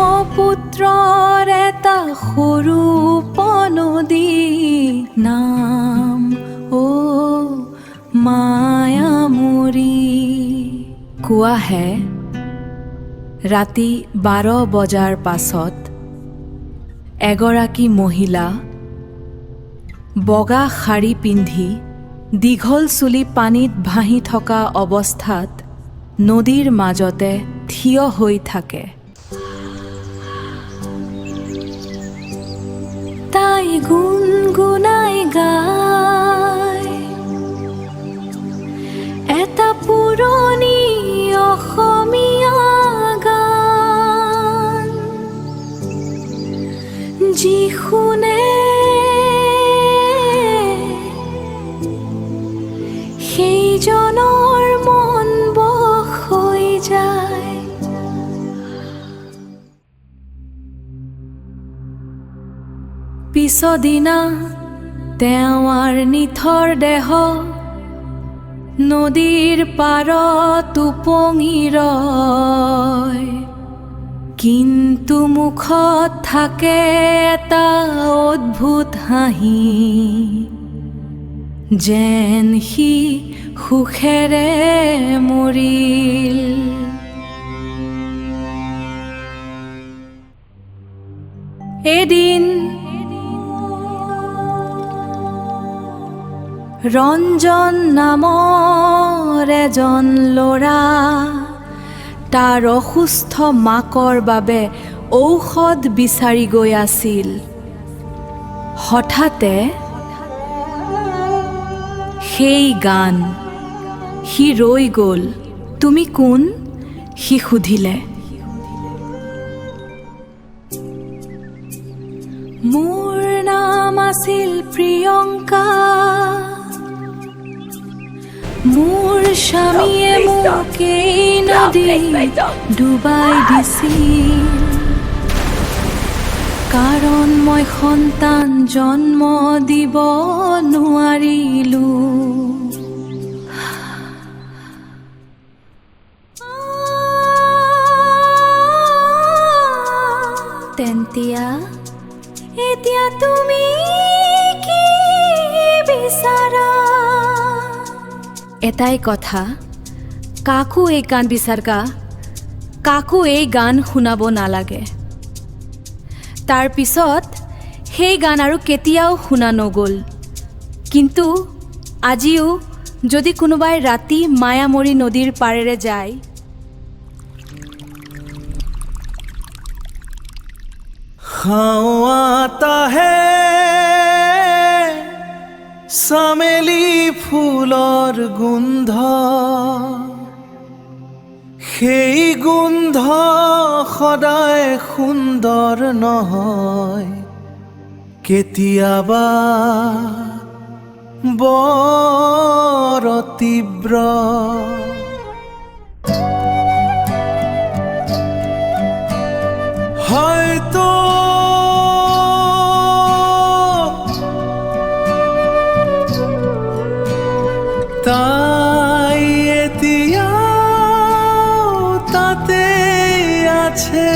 ব্ৰহ্মপুত্ৰৰ এটা সৰু উপনদী নাম মায়ামৰী। কোৱাহে ৰাতি 12 বজাৰ পাছত এগৰাকী মহিলা বগা শাৰী পিন্ধি দীঘল চুলি পানীত ভাহি থকা অৱস্থাত নদীৰ মাজতে থিয় হৈ থাকে। তাই গুণগুণাই গায় এটা পুৰণি অসমীয়া গান, যি শুনে সেইজনৰ মন বশ হৈ যায়। পিছদিনা তেওঁৰ নিথৰ দেহ নদীৰ পাৰত উপঙি ৰয়, কিন্তু মুখত থাকে এটা অদ্ভুত হাঁহি, যেন সি সুখেৰে মৰিল। এদিন ৰঞ্জন নামৰ এজন ল'ৰা তাৰ অসুস্থ মাকৰ বাবে ঔষধ বিচাৰি গৈ আছিল। হঠাতে সেই গান, সি ৰৈ গ'ল। তুমি কোন? সি সুধিলে। মোৰ নাম আছিল প্ৰিয়ংকা, মোৰ স্বামীয়ে মোক এই নদীত ডুবাই দিছিল, কাৰণ মই সন্তান জন্ম দিব নোৱাৰিলোঁ। তেন্তিয়া এতিয়া তুমি কি বিচাৰা? এটাই কথা, কাকো এই গান বিচাৰকা, কাকো এই গান শুনাব নালাগে। তাৰ পিছত সেই গান আৰু কেতিয়াও শুনা নগ'ল। কিন্তু আজিও যদি কোনোবাই ৰাতি মায়ামৰী নদীৰ পাৰেৰে যায়, आता है চামেলি ফুলৰ গোন্ধ, সেই গোন্ধ সদায় সুন্দৰ নহয়, কেতিয়াবা বৰ তীব্ৰ। হয়তো তাই এতিয়াও তাতে আছে।